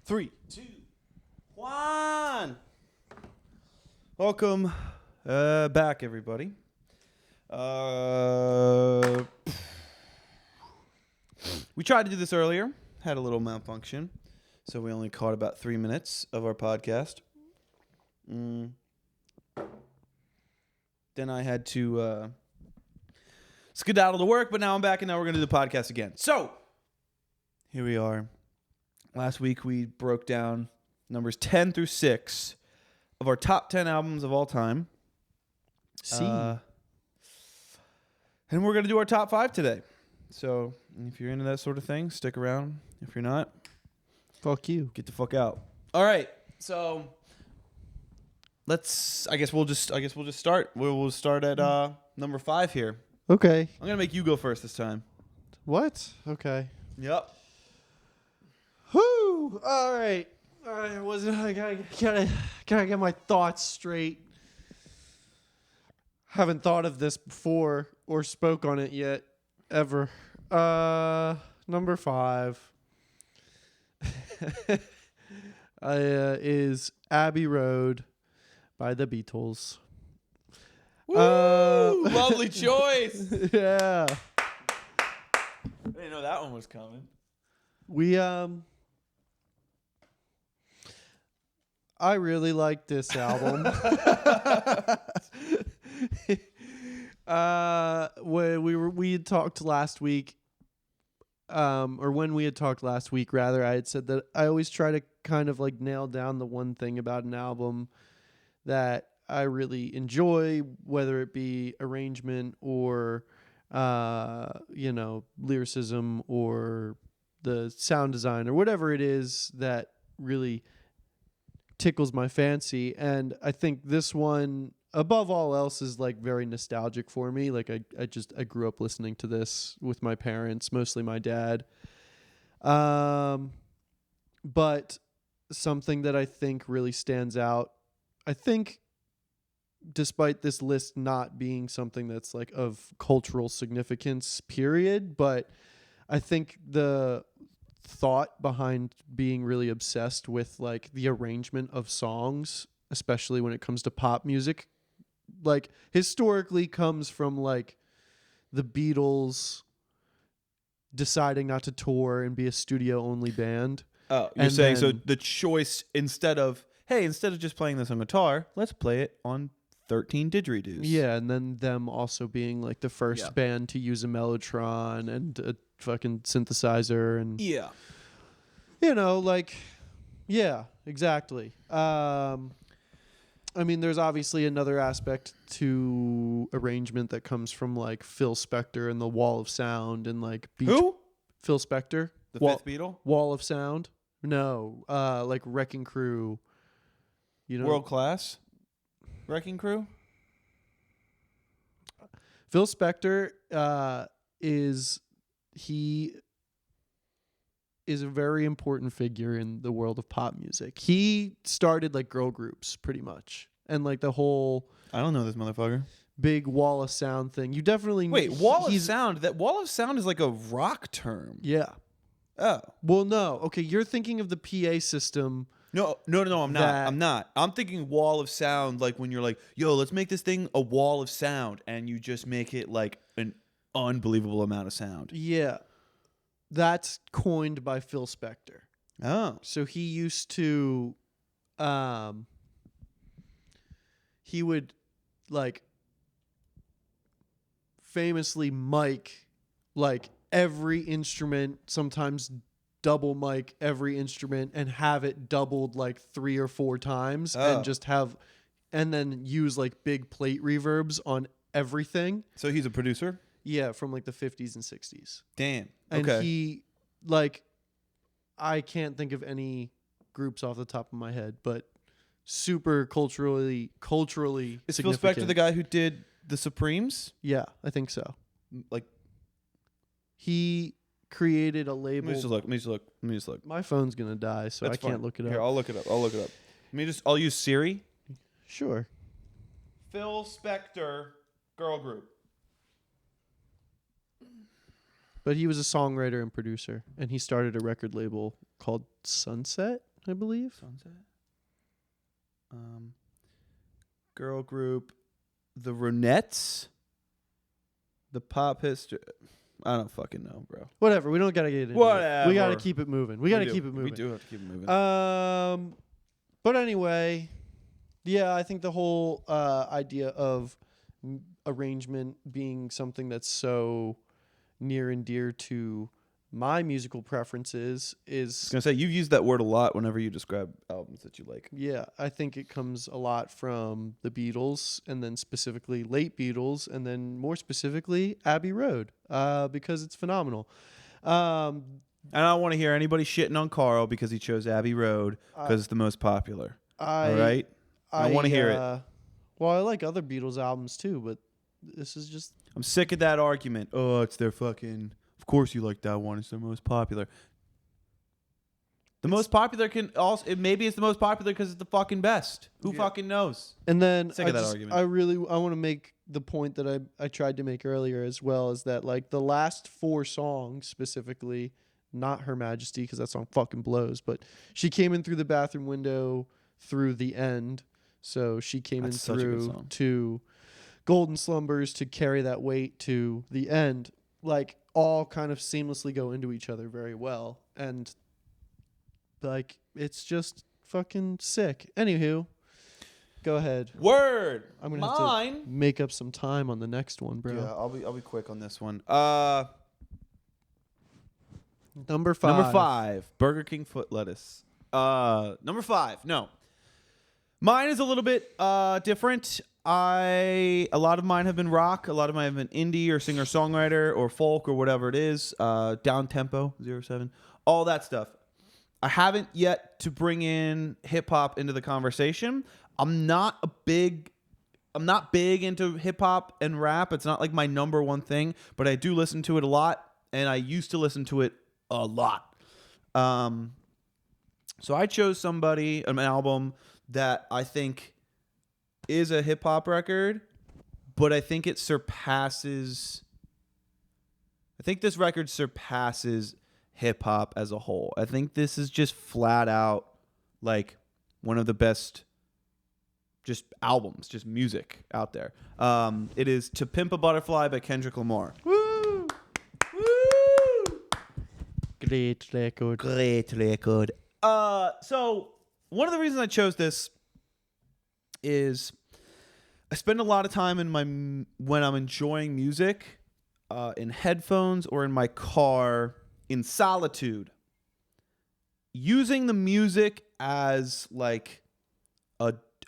3, 2, 1. Welcome back, everybody. We tried to do this earlier, had a little malfunction, so we only caught about 3 minutes of our podcast. Then I had to skedaddle to work, but now I'm back, and now we're going to do the podcast again. So, here we are. Last week, we broke down numbers 10 through 6 of our top 10 albums of all time. And we're going to do our top 5 today. So, if you're into that sort of thing, stick around. If you're not, fuck you. Get the fuck out. All right. So, I guess we'll just start. We'll start at number 5 here. Okay. I'm going to make you go first this time. What? Okay. Yep. Whoo! All right. I gotta get my thoughts straight. Haven't thought of this before or spoke on it yet, ever. Number 5 is Abbey Road by the Beatles. Woo! Lovely choice. Yeah. I didn't know that one was coming. I really like this album. When we had talked last week, rather, I had said that I always try to kind of like nail down the one thing about an album that I really enjoy, whether it be arrangement or lyricism or the sound design or whatever it is that really tickles my fancy. And I think this one, above all else, is like very nostalgic for me. Like I grew up listening to this with my parents, mostly my dad. But something that I think really stands out, I think, despite this list not being something that's like of cultural significance, period, but I think the thought behind being really obsessed with like the arrangement of songs, especially when it comes to pop music, like historically comes from like the Beatles deciding not to tour and be a studio only band. Oh, you're saying so the choice instead of just playing this on guitar, let's play it on 13 didgeridoos. Yeah, and then them also being like the first band to use a Mellotron and a fucking synthesizer and exactly. I mean, there's obviously another aspect to arrangement that comes from like Phil Spector and the Wall of Sound and like Who? Phil Spector, the fifth Beatle. Wall of Sound. No, like Wrecking Crew. World Class. Wrecking Crew. Phil Spector is a very important figure in the world of pop music. He started like girl groups pretty much. And like the whole I don't know this motherfucker. Big Wall of Sound thing. You definitely Wall of Sound. That Wall of Sound is like a rock term. Yeah. Oh. Well, no. Okay, you're thinking of the PA system. No, I'm not. I'm thinking Wall of Sound, like when you're like, yo, let's make this thing a wall of sound, and you just make it like an unbelievable amount of sound. Yeah. That's coined by Phil Spector. Oh. So he used to he would like famously mic like every instrument, sometimes double mic every instrument and have it doubled like 3 or 4 times and then use like big plate reverbs on everything. So he's a producer? Yeah, from like the 50s and 60s. Damn. And okay. he like I can't think of any groups off the top of my head, but super culturally Is Phil significant. Spector the guy who did the Supremes? Yeah, I think so. Like he created a label. Let me just look. My phone's gonna die, so That's I can't fine. look it up. Here, I'll look it up. I'll use Siri. Sure. Phil Spector girl group. But he was a songwriter and producer, and he started a record label called Sunset. I believe. Sunset. Girl group, the Ronettes, the Pop History. I don't fucking know, bro. Whatever. We don't gotta get into it. Whatever. We gotta keep it moving. We gotta do. keep it moving. We do have to keep it moving. But anyway, yeah, I think the whole idea of arrangement being something that's so near and dear to my musical preferences I was is, gonna say you've used that word a lot whenever you describe albums that you like. yeah, I think it comes a lot from the Beatles, and then specifically late Beatles, and then more specifically Abbey Road, because it's phenomenal. And I don't want to hear anybody shitting on Karl because he chose Abbey Road because it's the most popular. All right? I want to hear it. Well, I like other Beatles albums too, but this is just... I'm sick of that argument. Oh, it's their fucking... Of course you like that one. It's their most popular. The most popular can also... Maybe it's the most popular because it's the fucking best. Who fucking knows? And then Sick of that argument. I want to make the point that I tried to make earlier as well, is that like the last 4 songs specifically, not Her Majesty because that song fucking blows, but she came in through the bathroom window through the end. So she came That's in such a good through song. to Golden Slumbers to carry that weight to the end. Like all kind of seamlessly go into each other very well. And like it's just fucking sick. Anywho, go ahead. Word. I'm gonna Mine. have to make up some time on the next one, bro. Yeah, I'll be quick on this one. Number 5. Number 5, Burger King foot lettuce. Number 5, no. Mine is a little bit different. A lot of mine have been rock. A lot of mine have been indie or singer-songwriter or folk or whatever it is. Down tempo, 07. All that stuff. I haven't yet to bring in hip-hop into the conversation. I'm not big into hip-hop and rap. It's not like my number one thing, but I do listen to it a lot, and I used to listen to it a lot. So I chose an album that I think is a hip hop record, but I think this record surpasses hip hop as a whole. I think this is just flat out like one of the best just albums, just music out there. It is To Pimp a Butterfly by Kendrick Lamar. Woo! Great record. Great record. So one of the reasons I chose this is I spend a lot of time when I'm enjoying music, in headphones or in my car in solitude, using the music as like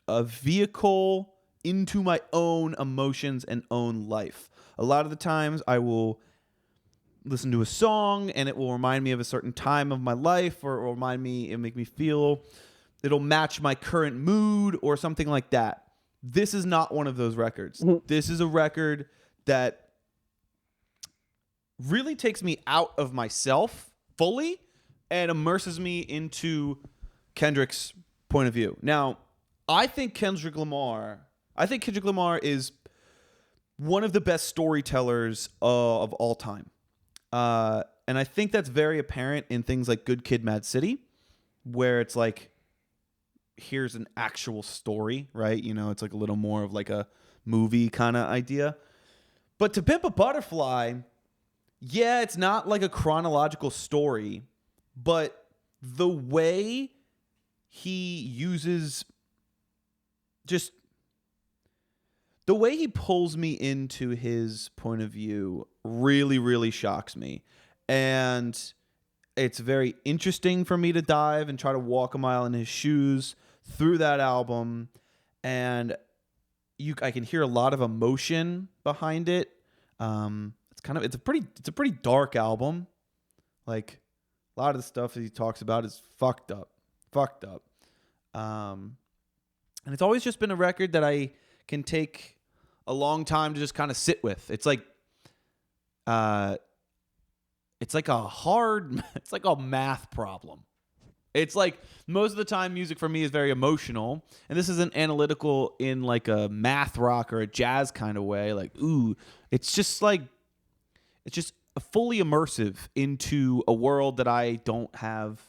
a vehicle into my own emotions and own life. A lot of the times I will listen to a song and it will remind me of a certain time of my life, or it'll make me feel, it'll match my current mood or something like that. This is not one of those records. This is a record that really takes me out of myself fully and immerses me into Kendrick's point of view. Now, I think Kendrick Lamar is one of the best storytellers of all time. And I think that's very apparent in things like Good Kid, Mad City, where it's like, here's an actual story, right? You know, it's like a little more of like a movie kind of idea. But To Pimp a Butterfly, yeah, it's not like a chronological story, but the way he uses just the way he pulls me into his point of view really, really shocks me. And it's very interesting for me to dive and try to walk a mile in his shoes through that album. And I can hear a lot of emotion behind it. It's a pretty dark album. Like a lot of the stuff that he talks about is fucked up. And it's always just been a record that I can take a long time to just kind of sit with. It's like a math problem. It's like most of the time music for me is very emotional, and this isn't analytical in like a math rock or a jazz kind of way. Like, it's just fully immersive into a world that I don't have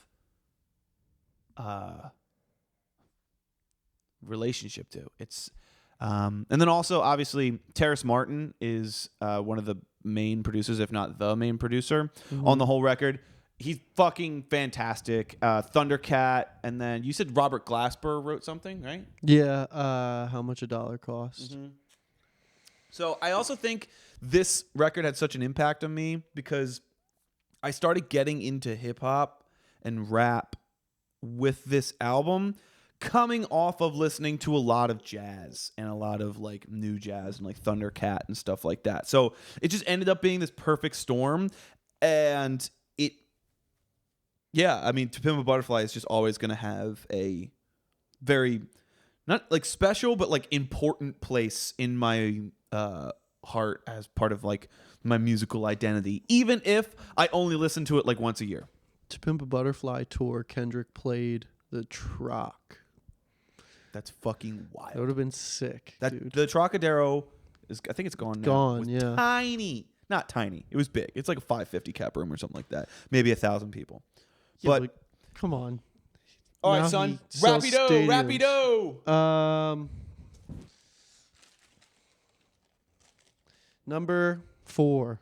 relationship to. It's and then also obviously Terrace Martin is one of the main producers, if not the main producer on the whole record. He's fucking fantastic. Thundercat, and then you said Robert Glasper wrote something, right? Yeah. How much a dollar cost? Mm-hmm. So I also think this record had such an impact on me because I started getting into hip hop and rap with this album, coming off of listening to a lot of jazz and a lot of like new jazz and like Thundercat and stuff like that. So it just ended up being this perfect storm. And I mean, To Pimp a Butterfly is just always going to have a very, not like special, but like important place in my heart as part of like my musical identity, even if I only listen to it like once a year. To Pimp a Butterfly tour, Kendrick played the Troc. That's fucking wild. That would have been sick, dude. The Trocadero is, I think it's gone now. Gone, It was tiny. Not tiny. It was big. It's like a 550 cap room or something like that. Maybe 1,000 people. Yeah, but come on. All right, Now son. he sells Rapido. Number 4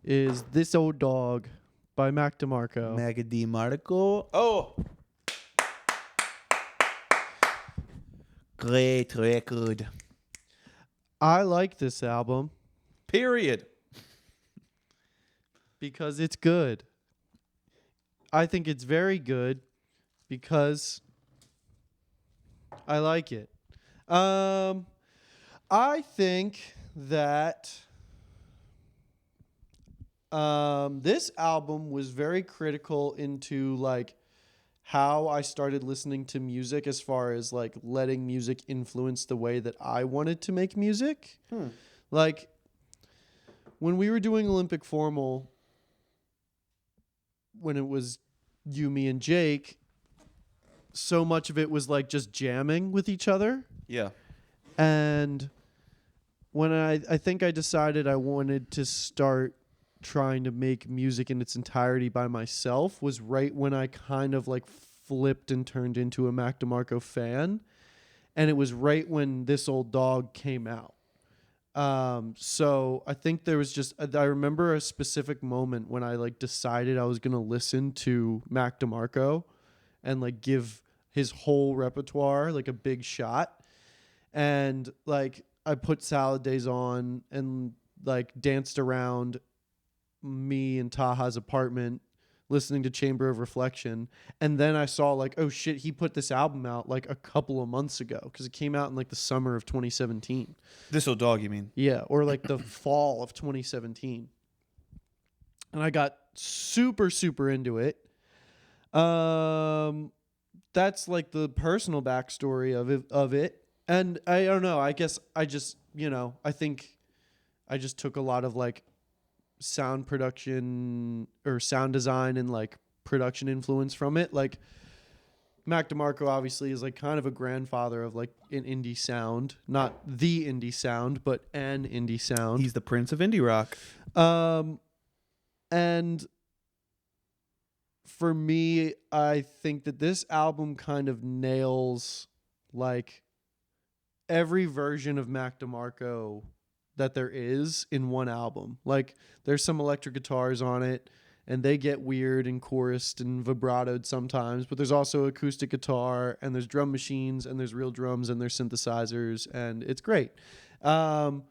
is This Old Dog by Mac DeMarco. Mac DeMarco. Oh. Great record. I like this album Period. because it's good. I think it's very good because I like it. I think that this album was very critical into like how I started listening to music, as far as like letting music influence the way that I wanted to make music. Like when we were doing Olympic Formal, when it was you, me, and Jake, so much of it was like just jamming with each other. Yeah. And when I think I decided I wanted to start trying to make music in its entirety by myself was right when I kind of like flipped and turned into a Mac DeMarco fan. And it was right when This Old Dog came out. So I think there was just, I remember a specific moment when I like decided I was going to listen to Mac DeMarco and like give his whole repertoire like a big shot. And like I put Salad Days on and like danced around me and Taha's apartment listening to Chamber of Reflection. And then I saw like, oh shit, he put this album out like a couple of months ago because it came out in like the summer of 2017. This Old Dog, you mean? Yeah, or like the fall of 2017. And I got super, super into it. That's like the personal backstory of it. And I don't know, I guess I just, I think I just took a lot of like sound production or sound design and like production influence from it. Like Mac DeMarco obviously is like kind of a grandfather of like an indie sound, not the indie sound, but an indie sound. He's the prince of indie rock. And for me, I think that this album kind of nails like every version of Mac DeMarco that there is in one album. Like there's some electric guitars on it and they get weird and chorused and vibratoed sometimes, but there's also acoustic guitar and there's drum machines and there's real drums and there's synthesizers and it's great. And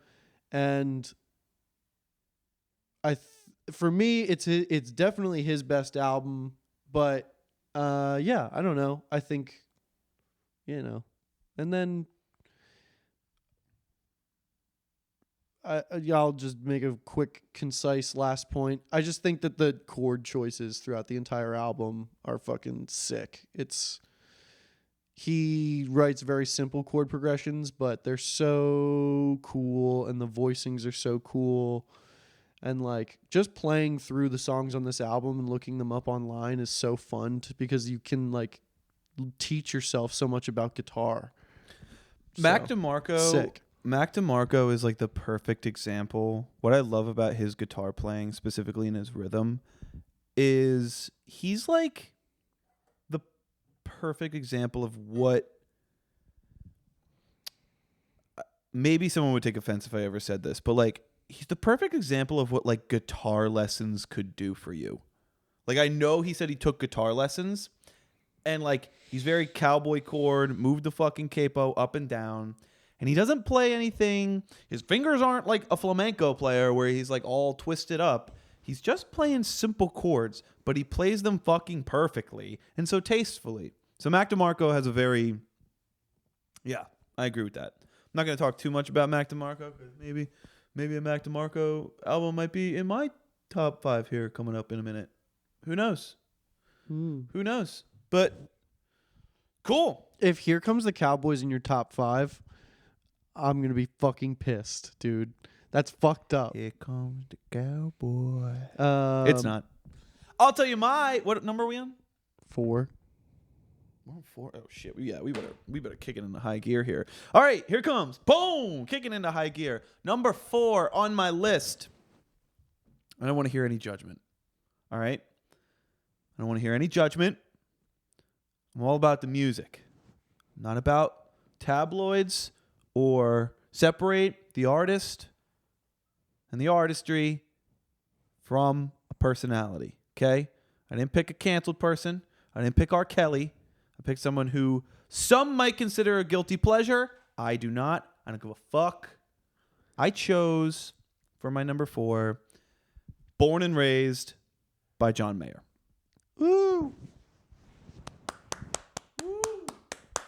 for me, it's definitely his best album, but yeah, I don't know. I think, and then I'll just make a quick, concise last point. I just think that the chord choices throughout the entire album are fucking sick. He writes very simple chord progressions, but they're so cool, and the voicings are so cool. And like just playing through the songs on this album and looking them up online is so fun because you can like teach yourself so much about guitar. Mac DeMarco. Sick. Mac DeMarco is like the perfect example. What I love about his guitar playing, specifically in his rhythm, is he's like perfect example of what. Maybe someone would take offense if I ever said this, but like he's the perfect example of what like guitar lessons could do for you. Like I know he said he took guitar lessons, and like he's very cowboy chord, move the fucking capo up and down, and he doesn't play anything. His fingers aren't like a flamenco player where he's like all twisted up. He's just playing simple chords, but he plays them fucking perfectly and so tastefully. So Mac DeMarco has a very, yeah, I agree with that. I'm not going to talk too much about Mac DeMarco because maybe a Mac DeMarco album might be in my top 5 here coming up in a minute. Who knows? Who knows? But cool. If Here Comes the Cowboys in your top 5, I'm going to be fucking pissed, dude. That's fucked up. Here comes the cowboy. It's not. I'll tell you what number are we on? 4. We're on 4. Oh shit. We better kick it into high gear here. All right, here comes. Boom! Kicking into high gear. Number 4 on my list. I don't want to hear any judgment. All right? I don't want to hear any judgment. I'm all about the music. I'm not about tabloids or separate the artist and the artistry from a personality, okay? I didn't pick a canceled person. I didn't pick R. Kelly. I picked someone who some might consider a guilty pleasure. I do not. I don't give a fuck. I chose for my number 4, Born and Raised by John Mayer. Woo!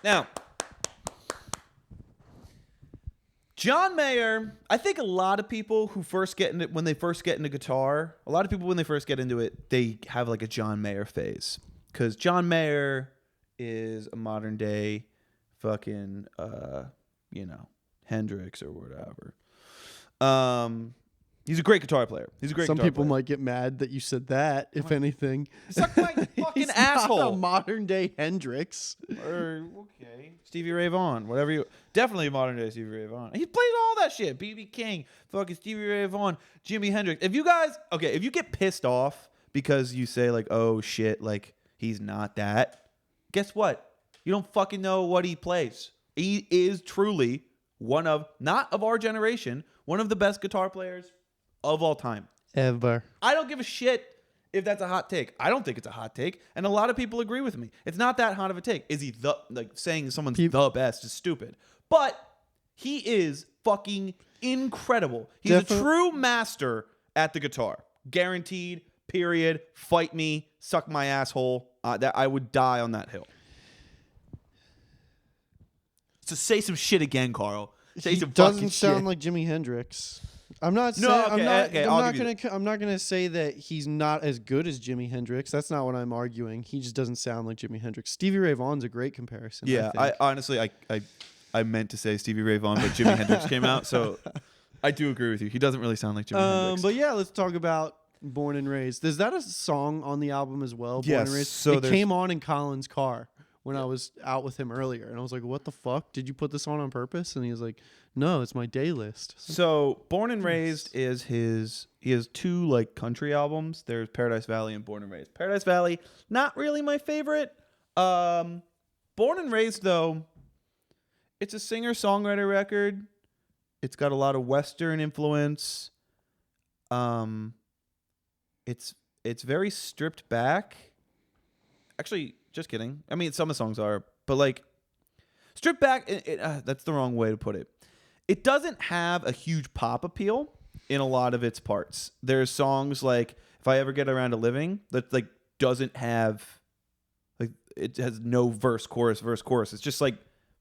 Now, John Mayer, I think a lot of people who first get into when they first get into guitar, a lot of people when they first get into it, they have like a John Mayer phase. Because John Mayer is a modern day fucking Hendrix or whatever. He's a great guitar player. Some people might get mad that you said that, if anything. Suck my fucking He's asshole. Not a modern day Hendrix. Or, okay. Stevie Ray Vaughan. Whatever you... Definitely modern day Stevie Ray Vaughan. He played all that shit. B.B. King. Fucking Stevie Ray Vaughan. Jimi Hendrix. If you guys... Okay, if you get pissed off because you say like, oh shit, like he's not that. Guess what? You don't fucking know what he plays. He is truly one of... Not of our generation. One of the best guitar players of all time. Ever. I don't give a shit if that's a hot take. I don't think it's a hot take, and a lot of people agree with me. It's not that hot of a take. Is he saying someone's the best is stupid. But he is fucking incredible. He's a true master at the guitar. Guaranteed, period. Fight me, suck my asshole. That I would die on that hill. So say some shit again, Karl. Say some fucking shit. Doesn't sound like Jimi Hendrix. I'm not saying I'm not gonna say that he's not as good as Jimi Hendrix. That's not what I'm arguing. He just doesn't sound like Jimi Hendrix. Stevie Ray Vaughan's a great comparison. Yeah, I honestly I meant to say Stevie Ray Vaughan, but Jimi Hendrix came out, so I do agree with you. He doesn't really sound like Jimi Hendrix. But yeah, let's talk about Born and Raised. Is that a song on the album as well? Yes. Born and Raised? So it came on in Colin's car when I was out with him earlier, and I was like, "What the fuck? Did you put this on purpose?" And he was like, "No, it's my day list." So Born and Raised is he has 2 like country albums. There's Paradise Valley and Born and Raised. Paradise Valley, not really my favorite. Born and Raised though, it's a singer-songwriter record. It's got a lot of Western influence. It's very stripped back. Actually, just kidding. I mean, some of the songs are, but like stripped back. That's the wrong way to put it. It doesn't have a huge pop appeal in a lot of its parts. There's songs like "If I Ever Get Around to Living" that like doesn't have like it has no verse, chorus. It's just like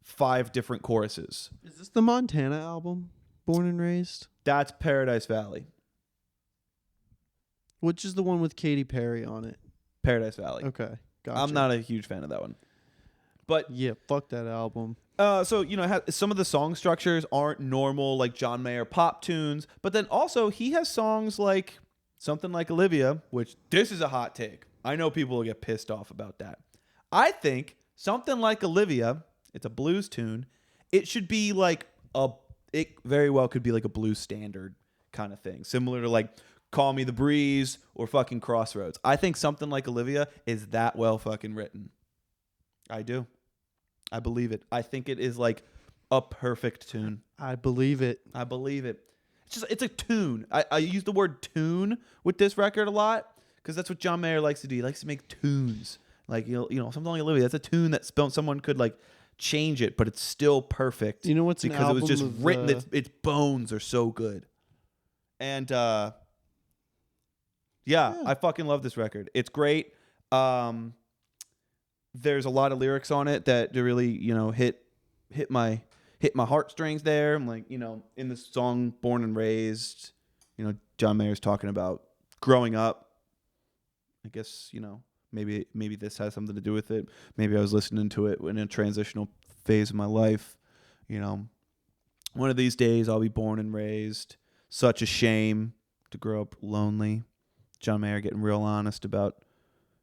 5 different choruses. Is this the Montana album, Born and Raised? That's Paradise Valley. Which is the one with Katy Perry on it? Paradise Valley. Okay, gotcha. I'm not a huge fan of that one. But yeah, fuck that album. So, some of the song structures aren't normal, like John Mayer pop tunes. But then also, he has songs like Something Like Olivia, which this is a hot take. I know people will get pissed off about that. I think Something Like Olivia, it's a blues tune. It should be like it very well could be like a blues standard kind of thing. Similar to like Call Me the Breeze or fucking Crossroads. I think Something Like Olivia is that well fucking written. I do. I believe it. I think it is like a perfect tune. I believe it. I believe it. It's a tune. I use the word tune with this record a lot because that's what John Mayer likes to do. He likes to make tunes. Like something like Olivia. That's a tune that someone could like change it, but it's still perfect. You know what's an because it was just album of, written. Its bones are so good, and yeah, I fucking love this record. It's great. There's a lot of lyrics on it that really hit my heartstrings there. I'm like, in the song Born and Raised, John Mayer's talking about growing up. I guess, maybe this has something to do with it. Maybe I was listening to it in a transitional phase of my life. One of these days I'll be born and raised. Such a shame to grow up lonely. John Mayer getting real honest about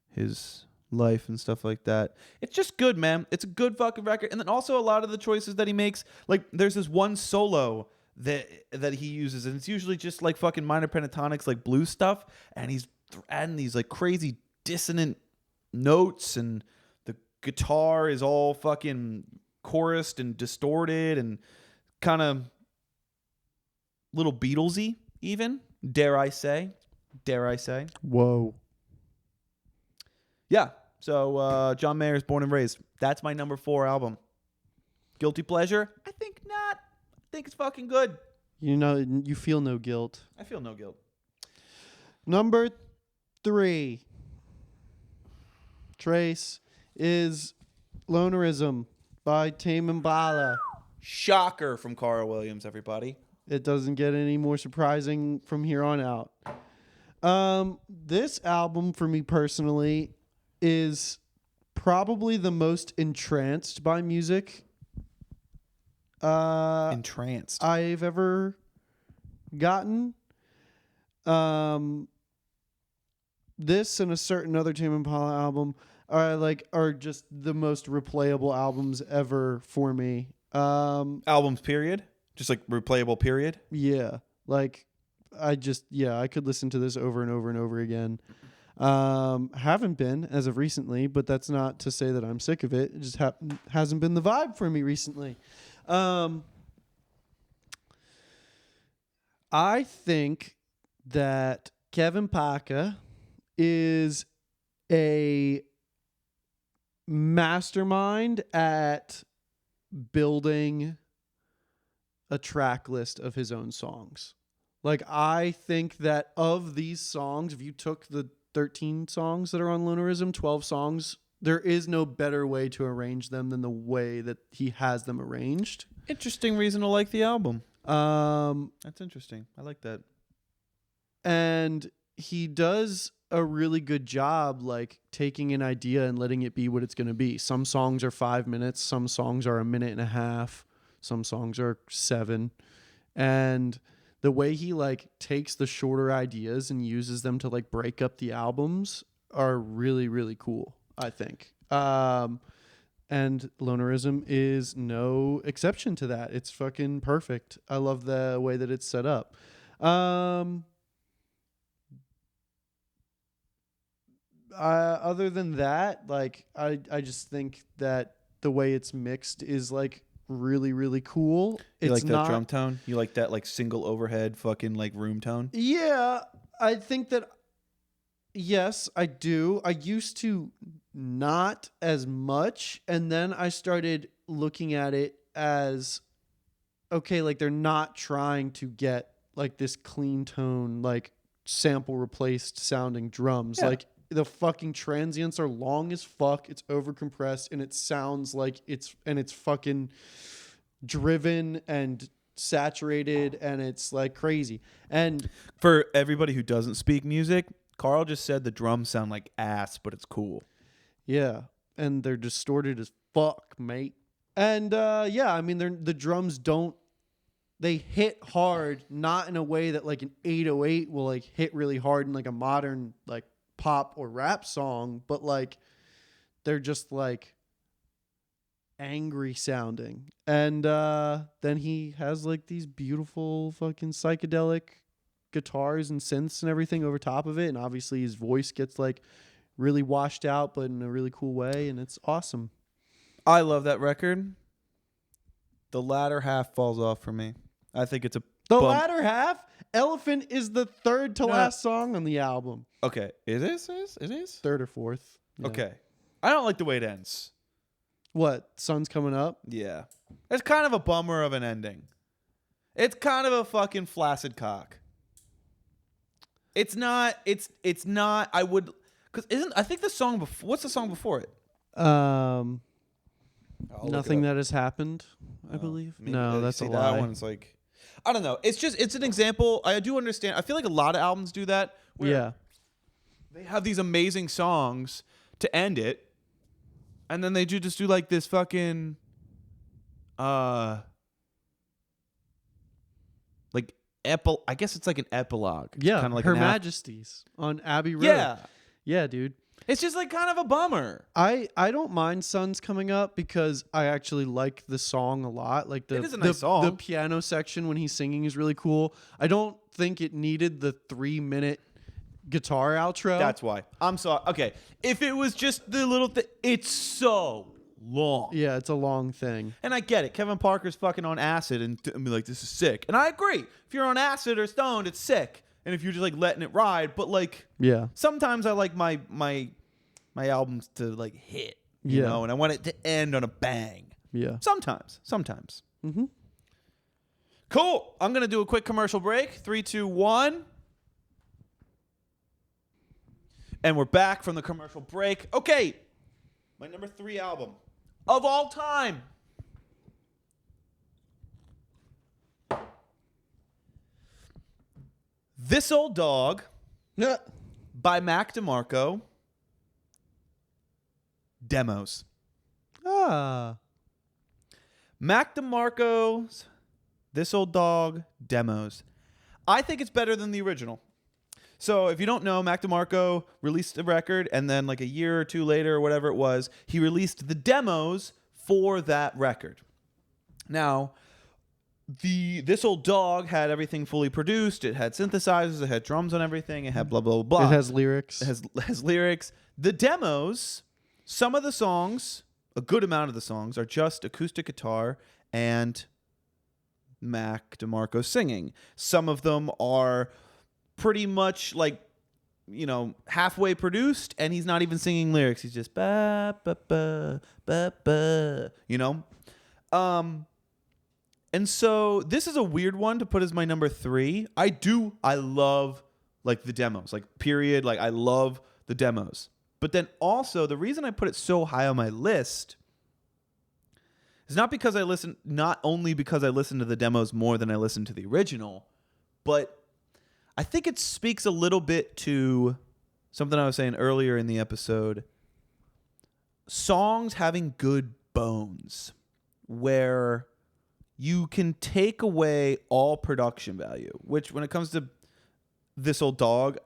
his life and stuff like that. It's just good, man. It's a good fucking record. And then also a lot of the choices that he makes, like there's this one solo that he uses, and it's usually just like fucking minor pentatonics, like blues stuff, and he's adding these like crazy dissonant notes, and the guitar is all fucking chorused and distorted and kind of little Beatlesy even, dare I say. Whoa. Yeah. So John Mayer's Born and Raised. That's my number 4 album. Guilty pleasure? I think not. I think it's fucking good. You feel no guilt. I feel no guilt. Number 3, Trace, is Lonerism by Tame Impala. Shocker from Karl Williams, everybody. It doesn't get any more surprising from here on out. This album, for me personally, is probably the most entranced by music Entranced. I've ever gotten. This and a certain other Tame Impala album are just the most replayable albums ever for me. Albums, period? Just like replayable, period? Yeah. Like, I could listen to this over and over and over again. Haven't been as of recently, but that's not to say that I'm sick of it. It just hasn't been the vibe for me recently. I think that Kevin Parker is a mastermind at building a track list of his own songs. Like, I think that of these songs, if you took the 13 songs that are on Lonerism, 12 songs, there is no better way to arrange them than the way that he has them arranged. Interesting reason to like the album. That's interesting. I like that. And he does a really good job, like, taking an idea and letting it be what it's going to be. Some songs are 5 minutes. Some songs are a minute and a half. Some songs are 7. And the way he like takes the shorter ideas and uses them to like break up the albums are really, really cool, I think. And Lonerism is no exception to that. It's fucking perfect. I love the way that it's set up. Other than that, like I just think that the way it's mixed is like really, really cool. You like that drum tone? You like that like single overhead fucking like room tone? Yeah, I think that, yes, I do. I used to not as much, and then I started looking at it as, okay, like they're not trying to get like this clean tone, like sample replaced sounding drums. Yeah. Like, the fucking transients are long as fuck. It's overcompressed, and it sounds like it's fucking driven and saturated, and it's like crazy. And for everybody who doesn't speak music, Karl just said the drums sound like ass, but it's cool. Yeah, and they're distorted as fuck, mate. And yeah, I mean, the drums they hit hard, not in a way that like an 808 will like hit really hard in like a modern like pop or rap song, but like they're just like angry sounding. And then he has like these beautiful fucking psychedelic guitars and synths and everything over top of it, and obviously his voice gets like really washed out, but in a really cool way, and it's awesome. I love that record. The latter half falls off for me. I think it's a The bump. latter half, Elephant is the third to No. last song on the album. Okay, it is. Third or fourth. Yeah. Okay, I don't like the way it ends. What? Sun's coming up? Yeah, it's kind of a bummer of an ending. It's kind of a fucking flaccid cock. It's not. It's not. I would, because I think the song before. What's the song before it? Nothing that. that has happened, I believe. No, that's a lie. That one's like, I don't know. It's an example. I do understand. I feel like a lot of albums do that. Where Yeah. They have these amazing songs to end it, and then they just do like this fucking, like I guess it's like an epilogue. Yeah. Kind of like Her an Majesty's on Abbey Road. Yeah. Yeah, dude. It's just like kind of a bummer. I don't mind Sun's coming up because I actually like the song a lot. Like It is a nice song. The piano section when he's singing is really cool. I don't think it needed the 3-minute guitar outro. That's why. I'm sorry. Okay, if it was just the little thing, it's so long. Yeah, it's a long thing. And I get it. Kevin Parker's fucking on acid and be like, this is sick. And I agree. If you're on acid or stoned, it's sick. And if you're just like letting it ride, but like, Yeah. sometimes I like my albums to like hit, you Yeah. know, and I want it to end on a bang. Yeah. Sometimes. Mm-hmm. Cool. I'm gonna do a quick commercial break. 3, 2, 1. And we're back from the commercial break. Okay, my number 3 album of all time. This Old Dog Yeah. by Mac DeMarco. Demos. Ah. Mac DeMarco's This Old Dog Demos. I think it's better than the original. So if you don't know, Mac DeMarco released a record, and then like a year or two later or whatever it was, he released the demos for that record. Now, This Old Dog had everything fully produced. It had synthesizers, it had drums on everything, it had blah, blah, blah. It has lyrics. It has lyrics. The demos, some of the songs, a good amount of the songs, are just acoustic guitar and Mac DeMarco singing. Some of them are pretty much like, you know, halfway produced, and he's not even singing lyrics. He's just ba ba ba ba ba, you know. And so this is a weird one to put as my number 3. I love like the demos, like period. Like I love the demos. But then also the reason I put it so high on my list is not only because I listen to the demos more than I listen to the original, but I think it speaks a little bit to something I was saying earlier in the episode. Songs having good bones where you can take away all production value, which when it comes to This Old Dog,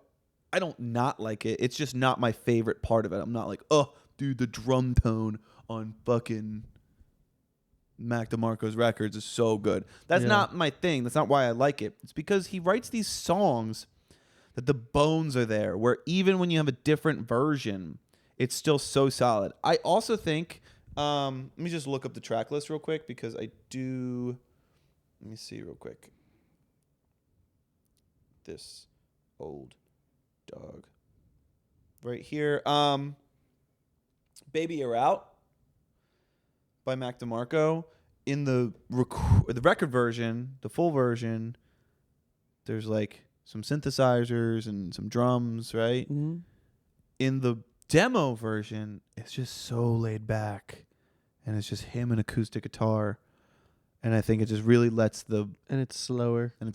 I don't not like it. It's just not my favorite part of it. I'm not like, oh, dude, the drum tone on fucking Mac DeMarco's records is so good. That's not my thing. That's not why I like it. It's because he writes these songs that the bones are there, where even when you have a different version, it's still so solid. I also think, let me just look up the track list real quick because let me see real quick. This Old Dog. Right here. Baby You're Out by Mac DeMarco. In the record version, the full version, there's like some synthesizers and some drums, right? Mm-hmm. In the demo version, it's just so laid back, and it's just him and acoustic guitar, and I think it just really lets And it's slower. and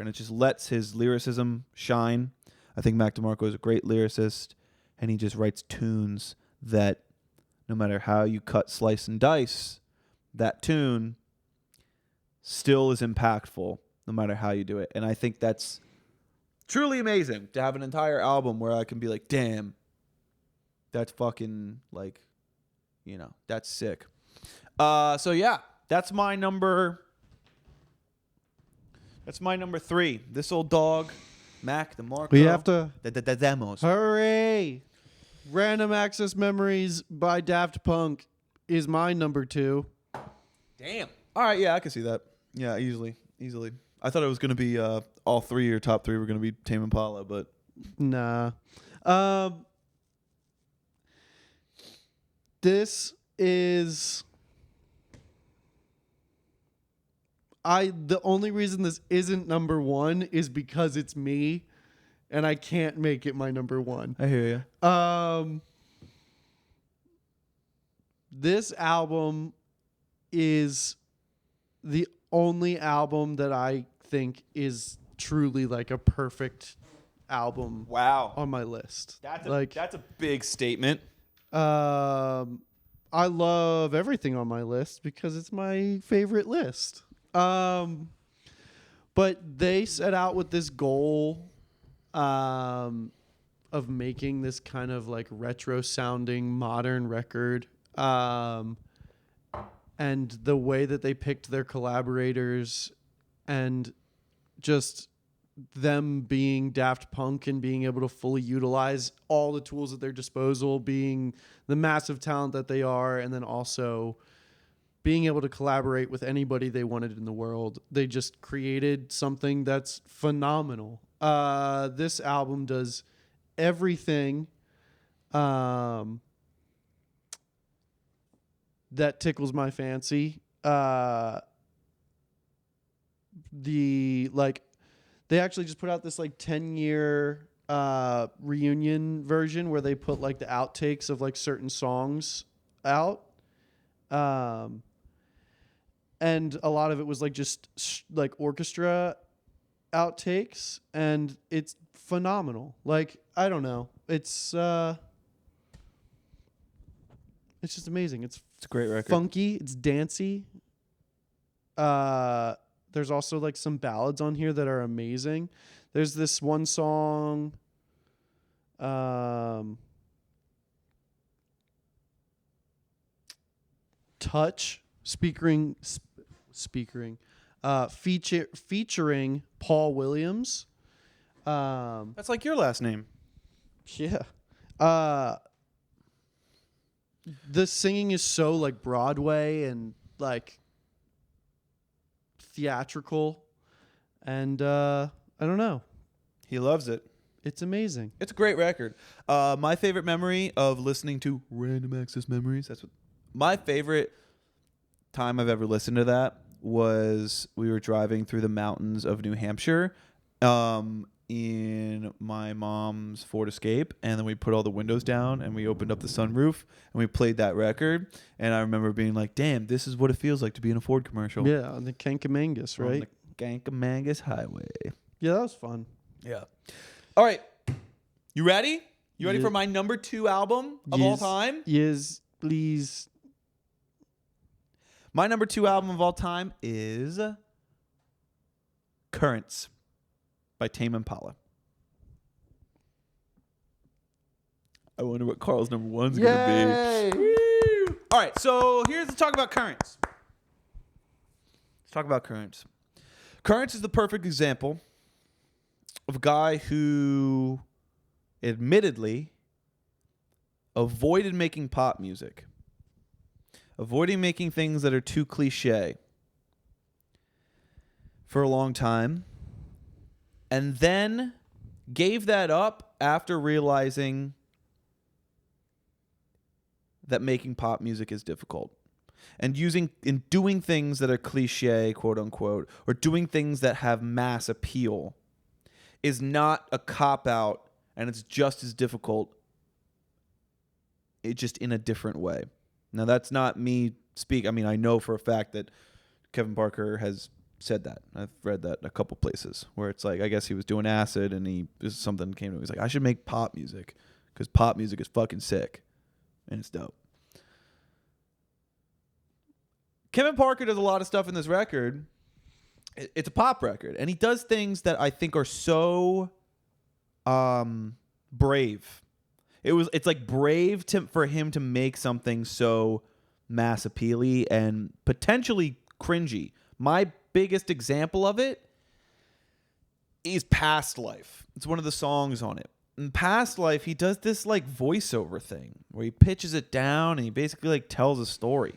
it just lets his lyricism shine. I think Mac DeMarco is a great lyricist, and he just writes tunes that no matter how you cut, slice, and dice, that tune still is impactful no matter how you do it. And I think that's truly amazing to have an entire album where I can be like, damn, that's fucking like, you know, that's sick. So yeah, that's my number 3. This Old Dog, Mac DeMarco. We have to the demos. hurry. Random Access Memories by Daft Punk is my number 2. Damn. All right, yeah, I can see that. Yeah, easily. I thought it was going to be all three, or top 3 were going to be Tame Impala, but Nah. This is the only reason this isn't number 1 is because it's me and I can't make it my number 1. I hear you. This album is the only album that I think is truly like a perfect album Wow. on my list. That's Like, a big statement. I love everything on my list because it's my favorite list. But they set out with this goal of making this kind of like retro sounding modern record. And the way that they picked their collaborators and just them being Daft Punk and being able to fully utilize all the tools at their disposal, being the massive talent that they are, and then also being able to collaborate with anybody they wanted in the world. They just created something that's phenomenal. This album does everything that tickles my fancy. They actually just put out this like 10-year reunion version where they put like the outtakes of like certain songs out. And a lot of it was like just like orchestra outtakes, and it's phenomenal. Like, I don't know. It's just amazing. It's a great record. Funky, it's dancey. There's also like some ballads on here that are amazing. There's this one song, Touch, featuring Paul Williams. That's like your last name. Yeah. The singing is so like Broadway and like theatrical, and I don't know. He loves it. It's amazing. It's a great record. My favorite memory of listening to Random Access Memories, that's what my favorite time I've ever listened to that was we were driving through the mountains of New Hampshire in my mom's Ford Escape, and then we put all the windows down and we opened up the sunroof and we played that record, and I remember being like, damn, this is what it feels like to be in a Ford commercial. Yeah, on the Kankamangas, right? On the Kankamangas Highway. Yeah, that was fun. Yeah. All right. You ready? You ready for my number 2 album of all time? Yes, please. My number 2 album of all time is Currents by Tame Impala. I wonder what Carl's number 1's going to be. Woo! All right, so here's the talk about Currents. Let's talk about Currents. Currents is the perfect example of a guy who admittedly avoided making pop music, avoiding making things that are too cliche for a long time, and then gave that up after realizing that making pop music is difficult. And doing things that are cliche, quote unquote, or doing things that have mass appeal is not a cop-out, and it's just as difficult, it just in a different way. Now, that's not me speak. I mean, I know for a fact that Kevin Parker has said that. I've read that in a couple places where it's like, I guess he was doing acid and something came to him. He's like, I should make pop music because pop music is fucking sick and it's dope. Kevin Parker does a lot of stuff in this record. It's a pop record, and he does things that I think are so brave. It's like brave for him to make something so mass appealy and potentially cringy. My biggest example of it is Past Life. It's one of the songs on it. in Past Life, he does this like voiceover thing where he pitches it down and he basically like tells a story.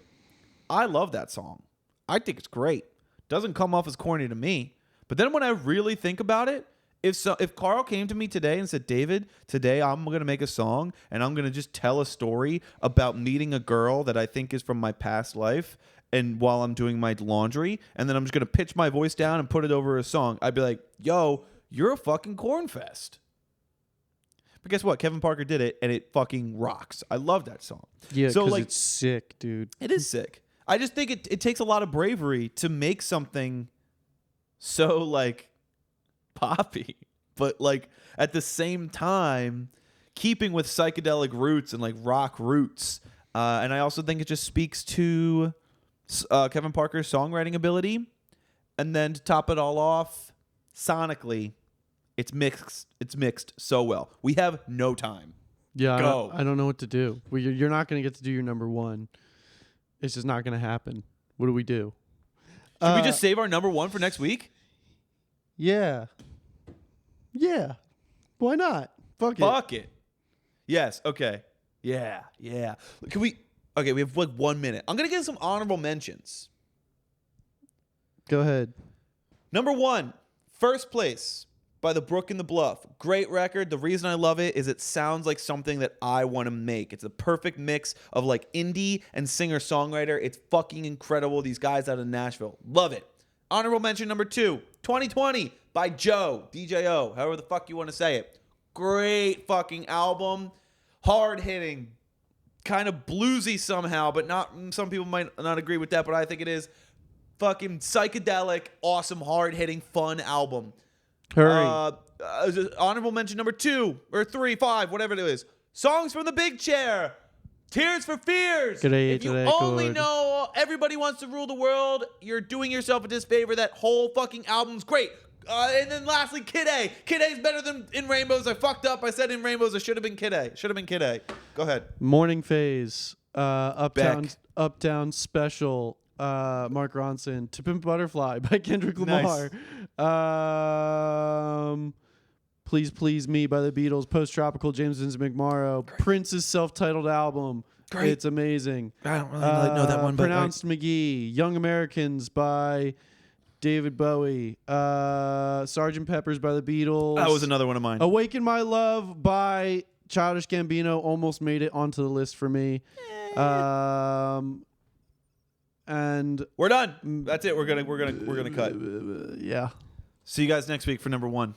I love that song. I think it's great. Doesn't come off as corny to me. But then when I really think about it, if Karl came to me today and said, David, today I'm going to make a song and I'm going to just tell a story about meeting a girl that I think is from my past life and while I'm doing my laundry, and then I'm just going to pitch my voice down and put it over a song, I'd be like, yo, you're a fucking cornfest. But guess what? Kevin Parker did it and it fucking rocks. I love that song. Yeah, so because like, it's sick, dude. it is sick. I just think it takes a lot of bravery to make something so like poppy, but like at the same time keeping with psychedelic roots and like rock roots. And I also think it just speaks to Kevin Parker's songwriting ability. And then to top it all off, sonically, it's mixed so well. We have no time. Yeah, Go. I don't know what to do. You're not going to get to do your number one. It's just not going to happen. What do we do? Should we just save our number one for next week? Yeah. Yeah. Why not? Fuck it. Fuck it. Yes. Okay. Yeah. Can we? Okay, we have like 1 minute. I'm gonna get some honorable mentions. Go ahead. Number one, First Place by The Brook and the Bluff. Great record. The reason I love it is it sounds like something that I want to make. It's a perfect mix of like indie and singer-songwriter. It's fucking incredible. These guys out of Nashville. Love it. Honorable mention number two, 2020 by Joe, DJO, however the fuck you want to say it. Great fucking album. Hard-hitting. Kind of bluesy somehow, but not. Some people might not agree with that, but I think it is. Fucking psychedelic, awesome, hard-hitting, fun album. Hurry. Honorable mention number 2 or 3, 5, whatever it is. Songs from the Big Chair. Tears for Fears. If you only know Everybody Wants to Rule the World, you're doing yourself a disfavor. That whole fucking album's great. And then lastly, Kid A. Kid A's better than In Rainbows. I fucked up. I said In Rainbows. I should have been Kid A. Go ahead. Morning Phase. Uptown Special. Mark Ronson. To Pimp a Butterfly by Kendrick Lamar. Nice. Please Please Me by the Beatles. Post Tropical, James Vincent McMorrow. Great. Prince's self-titled album. Great. It's amazing. I don't really know that one. But Pronounced McGee. Young Americans by David Bowie. Sgt. Pepper's by the Beatles. That was another one of mine. Awaken My Love by Childish Gambino. Almost made it onto the list for me. And we're done. That's it. We're gonna cut. Yeah. See you guys next week for number one.